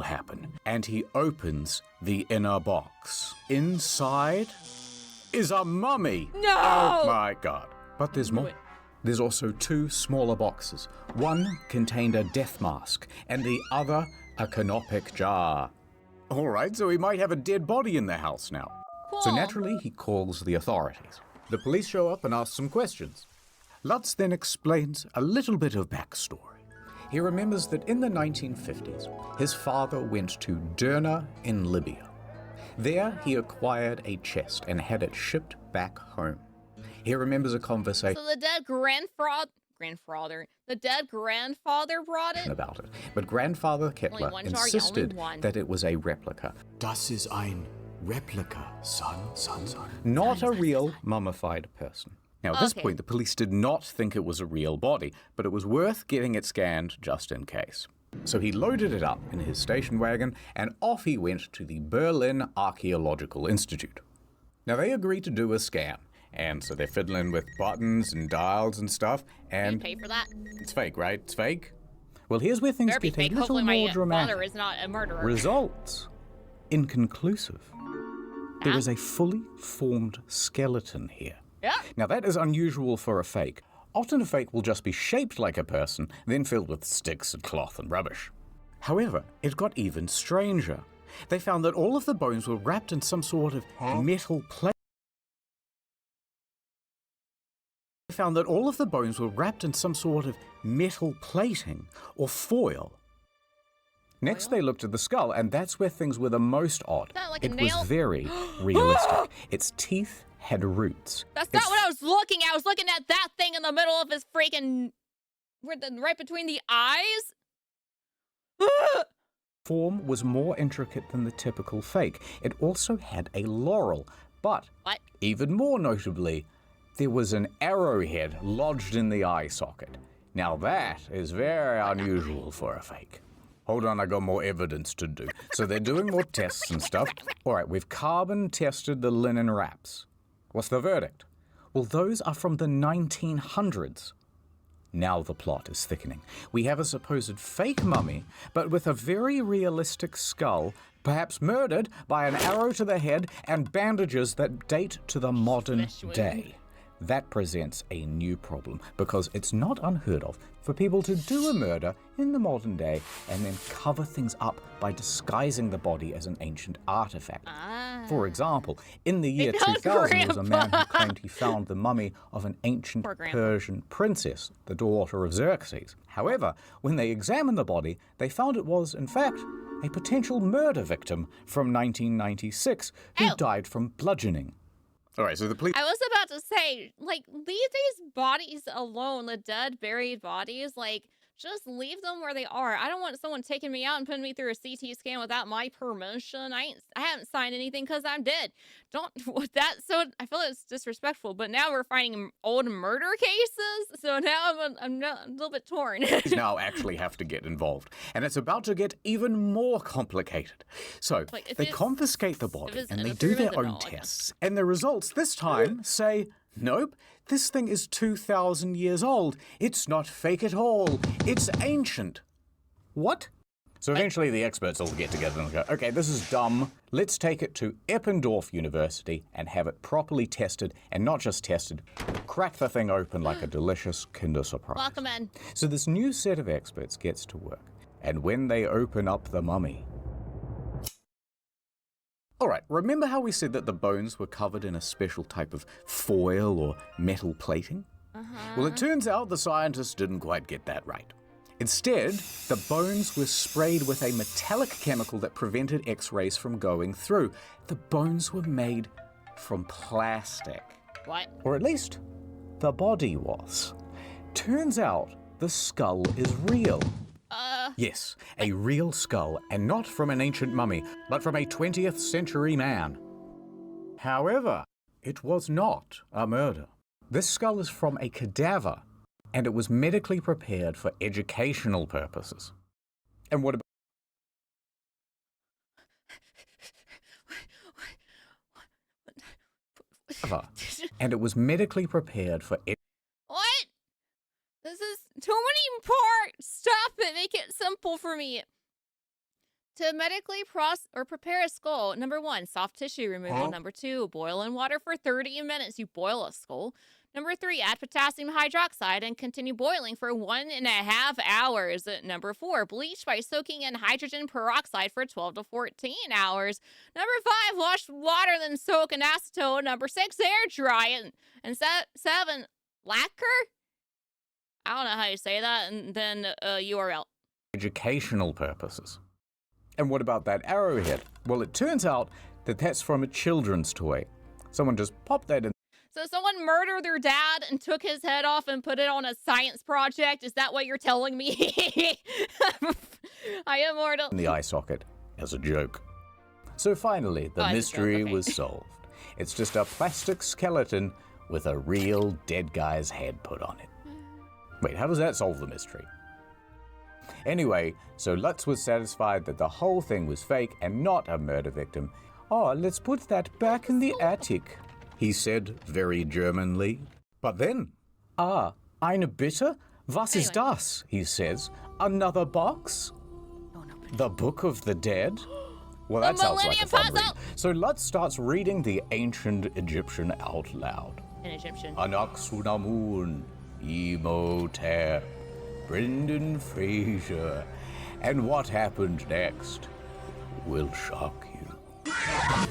S2: Happen. And he opens the inner box. Inside is a mummy.
S1: No!
S2: Oh my god. But there's more.
S1: Wait.
S2: There's also two smaller boxes. One contained a death mask, and the other a canopic jar. Alright, so he might have a dead body in the house now. So
S1: Cool.
S2: naturally, he calls the authorities. The police show up and ask some questions. Lutz then explains a little bit of backstory. He remembers that in the 1950s, his father went to Derna in Libya. There, he acquired a chest and had it shipped back home. He remembers a conversation
S1: So the dead grandfather, the dead grandfather brought it?
S2: about it, but grandfather
S1: Only
S2: Kettler
S1: one jar, yeah,
S2: insisted
S1: only one.
S2: that it was a replica. Das ist ein Replika, son. Not a real mummified person. Now, at this
S1: Okay.
S2: point, the police did not think it was a real body, but it was worth getting it scanned just in case. So he loaded it up in his station wagon, and off he went to the Berlin Archaeological Institute. Now, they agreed to do a scan, and so they're fiddling with buttons and dials and stuff,
S1: You
S2: and
S1: pay for that?
S2: it's fake, right? It's fake? Well, here's where things
S1: Better be
S2: get a
S1: fake.
S2: little
S1: Hopefully
S2: more
S1: my father
S2: dramatic.
S1: is not a murderer.
S2: Results inconclusive. There is a fully formed skeleton here.
S1: Yeah.
S2: Now that is unusual for a fake. Often a fake will just be shaped like a person, then filled with sticks and cloth and rubbish. However, it got even stranger. They found that all of the bones were wrapped in some sort of metal plate. They found that all of the bones were wrapped in some sort of metal plating or foil. Next, they looked at the skull, and that's where things were the most odd.
S1: that like a
S2: It
S1: nail?
S2: was very realistic. Its teeth had roots.
S1: That's
S2: Its
S1: not what I was looking at. I was looking at that thing in the middle of his freaking... right between the eyes?
S2: form was more intricate than the typical fake. It also had a laurel, but
S1: What?
S2: even more notably, there was an arrowhead lodged in the eye socket. Now that is very unusual for a fake. Hold on, I got more evidence to do. So they're doing more tests and stuff. All right, we've carbon tested the linen wraps. What's the verdict? Well, those are from the 1900s. Now the plot is thickening. We have a supposed fake mummy, but with a very realistic skull, perhaps murdered by an arrow to the head and bandages that date to the modern
S1: Flesh wound.
S2: day. That presents a new problem, because it's not unheard of for people to do a murder in the modern day and then cover things up by disguising the body as an ancient artifact. For example, in the year
S1: Because
S2: 2000, there was a man who
S1: Grandpa-
S2: claimed he found the mummy of an ancient
S1: Poor Grandpa.
S2: Persian princess, the daughter of Xerxes. However, when they examined the body, they found it was, in fact, a potential murder victim from 1996 who
S1: Ow.
S2: died from bludgeoning. All right, so the police...
S1: I was about to say, like, leave these bodies alone, the dead, buried bodies. Like, just leave them where they are. I don't want someone taking me out and putting me through a CT scan without my permission. I haven't signed anything because I'm dead. Don't so I feel it's disrespectful. But now we're finding old murder cases, so now I'm a little bit torn.
S2: now actually have to get involved. And it's about to get even more complicated. So
S1: Like, if
S2: they
S1: it's-
S2: confiscate the body
S1: it's
S2: and they
S1: an
S2: do their
S1: experiment,
S2: own
S1: then no,
S2: tests. And the results this time say, nope, this thing is 2,000 years old. It's not fake at all. It's ancient. What? So eventually the experts all get together and go, okay, this is dumb. Let's take it to Eppendorf University and have it properly tested, and not just tested, crack the thing open like a delicious Kinder Surprise.
S1: Welcome in.
S2: So this new set of experts gets to work, and when they open up the mummy... All right, remember how we said that the bones were covered in a special type of foil or metal plating? Well, it turns out the scientists didn't quite get that right. Instead, the bones were sprayed with a metallic chemical that prevented X-rays from going through. The bones were made from plastic.
S1: What?
S2: Or at least, the body was. Turns out, the skull is real. Yes, a real skull, and not from an ancient mummy, but from a 20th century man. However, it was not a murder. This skull is from a cadaver, and it was medically prepared for educational purposes. And what about... And it was medically prepared for...
S1: What? This is too many parts. Stop it. Make it simple for me. To medically prepare a skull, number 1, soft tissue removal. Number 2, boil in water for 30 minutes. You boil a skull. Number 3, add potassium hydroxide and continue boiling for 1.5 hours. Number 4, bleach by soaking in hydrogen peroxide for 12 to 14 hours. Number 5, wash water then soak in acetone. Number 6, air dry it. And 7, lacquer? I don't know how you say that. And then URL.
S2: Educational purposes. And what about that arrowhead? Well, it turns out that that's from a children's toy. Someone just popped that in.
S1: So someone murdered their dad and took his head off and put it on a science project? Is that what you're telling me? I am mortal.
S2: In the eye socket as a joke. So finally, the mystery was solved. It's just a plastic skeleton with a real dead guy's head put on it. Wait, how does that solve the mystery? Anyway, so Lutz was satisfied that the whole thing was fake and not a murder victim. Oh, let's put that back in the attic, he said very Germanly. But then, eine Bitte? Was ist das? He says. Another box?
S1: Oh, no.
S2: The Book of the Dead? Well, that sounds like a fun read. So Lutz starts reading the ancient Egyptian out loud.
S1: In Egyptian.
S2: Anaxunamun, Imhotep, Brendan Fraser. And what happened next will shock you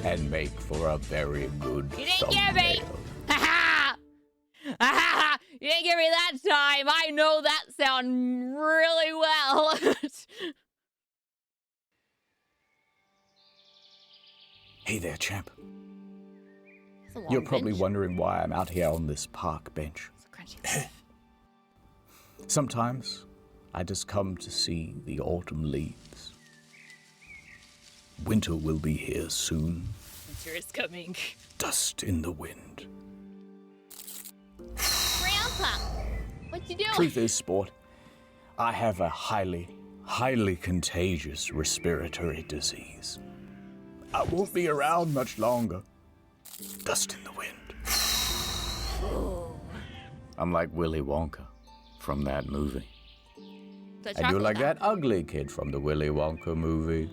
S2: and make for a very good
S1: You didn't get me! Ha ha! You didn't give me that time! I know that sound really well!
S2: Hey there, champ. You're probably wondering why I'm out here on this park bench. Sometimes I just come to see the autumn leaves. Winter will be here soon.
S1: Winter is coming.
S2: Dust in the wind.
S1: Grandpa, what you doing?
S2: Truth is, sport, I have a highly, highly contagious respiratory disease. I won't be around much longer. Dust in the wind. I'm like Willy Wonka from that movie. And you're like that ugly kid from the Willy Wonka movie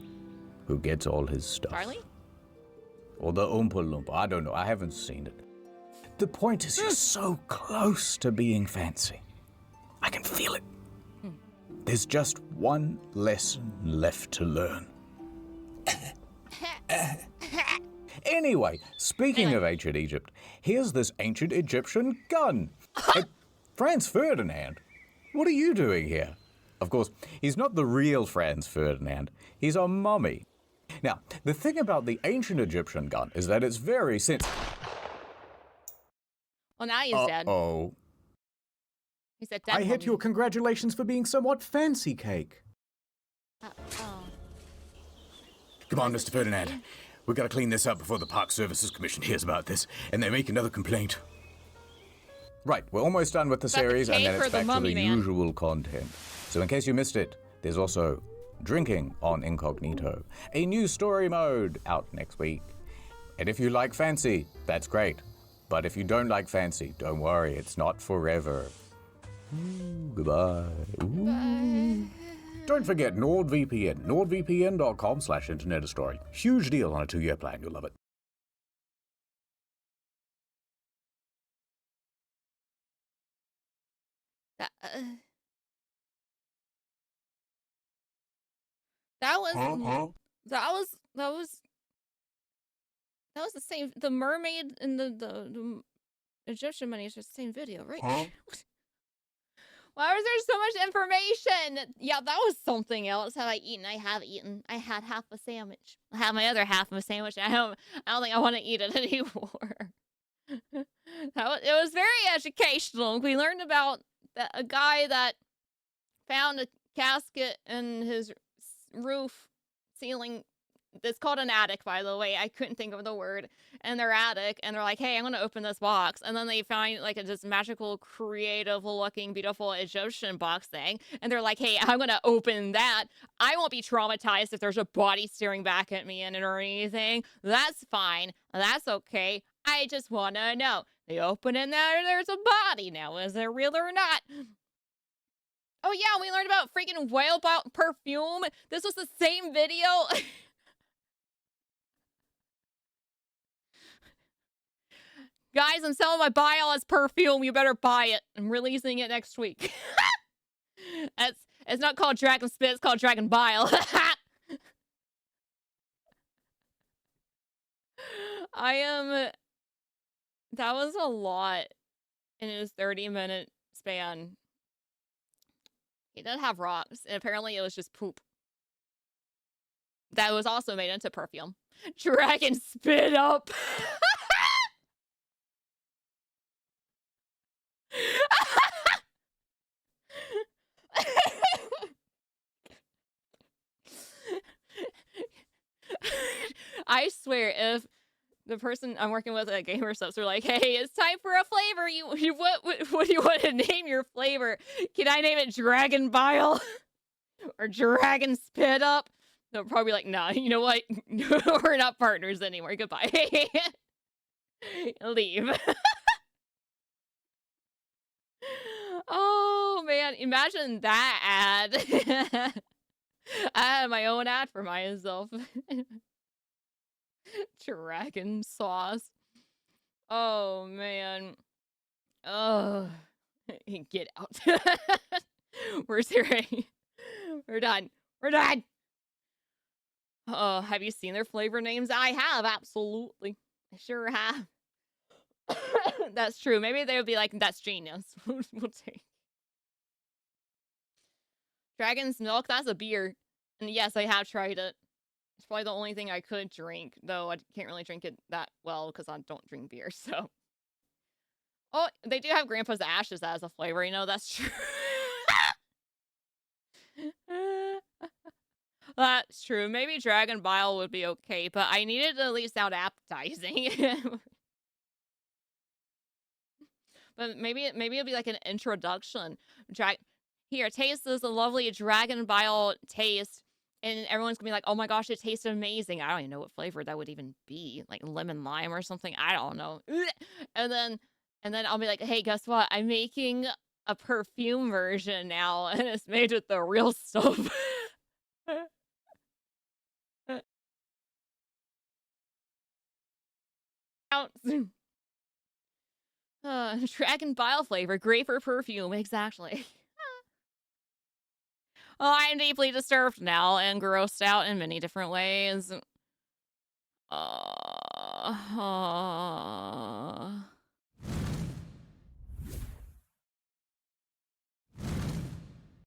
S2: who gets all his stuff.
S1: Charlie?
S2: Or the Oompa Loompa. I don't know. I haven't seen it. The point is you're so close to being fancy. I can feel it. There's just one lesson left to learn. Anyway, speaking of ancient Egypt, here's this ancient Egyptian gun. Franz Ferdinand, what are you doing here? Of course, he's not the real Franz Ferdinand. He's a mummy. Now, the thing about the ancient Egyptian gun is that it's very sensitive.
S1: Well, now he's dead.
S2: Oh.
S1: He's a dead
S2: I hit your congratulations for being somewhat fancy, Cake.
S1: Oh.
S2: Come on, Mr. Ferdinand. We've got to clean this up before the Park Services Commission hears about this, and they make another complaint. Right, we're almost done with the series, and then it's back to the usual content. So in case you missed it, there's also Drinking on Incognito, a new story mode out next week. And if you like fancy, that's great. But if you don't like fancy, don't worry, it's not forever. Goodbye. Bye. Don't forget NordVPN, nordvpn.com/internetastory. Huge deal on a 2-year plan, you'll love it.
S1: That was the same. The mermaid and the Egyptian money is just the same video, right? Why was there so much information? Yeah, that was something else. Have I eaten? I have eaten. I had half a sandwich. I have my other half of a sandwich. I don't think I want to eat it anymore. It was very educational. We learned about a guy that found a casket in his roof ceiling. It's called an attic, by the way. I couldn't think of the word. And their attic, and they're like, hey, I'm gonna open this box. And then they find like a just magical, creative looking, beautiful Egyptian box thing. And they're like, hey, I'm gonna open that. I won't be traumatized if there's a body staring back at me in it or anything. That's fine. That's okay. I just wanna know. They open it, there's a body. Now, is it real or not? Oh yeah, we learned about freaking whale perfume. This was the same video. Guys, I'm selling my bile as perfume. You better buy it. I'm releasing it next week. It's not called Dragonspit. It's called Dragon Bile. That was a lot in his 30-minute span. He did have rocks, and apparently it was just poop. That was also made into perfume. Dragon spit up. I swear, if the person I'm working with at Gamer Subs are like, hey, it's time for a flavor. What do you want to name your flavor? Can I name it Dragon Bile? Or Dragon Spit Up? They'll probably be like, nah, you know what? We're not partners anymore. Goodbye. Leave. Oh, man. Imagine that ad. I had my own ad for myself. Dragon sauce. Oh, man. Oh. Get out. We're serious. We're done. We're done. Oh, have you seen their flavor names? I have, absolutely. I sure have. That's true. Maybe they would be like, that's genius. We'll take. Dragon's milk, that's a beer. And yes, I have tried it. It's probably the only thing I could drink, though I can't really drink it that well because I don't drink beer, so. Oh, they do have Grandpa's ashes as a flavor, you know, that's true. That's true. Maybe Dragon Bile would be okay, but I needed to at least sound appetizing. But maybe it'll be like an introduction. Here, taste this lovely Dragon Bile taste. And everyone's gonna be like, oh my gosh, it tastes amazing. I don't even know what flavor that would even be. Like lemon lime or something. I don't know. And then I'll be like, hey, guess what? I'm making a perfume version now, and it's made with the real stuff. Dragon Bile flavor, great for perfume, exactly. Oh, I'm deeply disturbed now and grossed out in many different ways.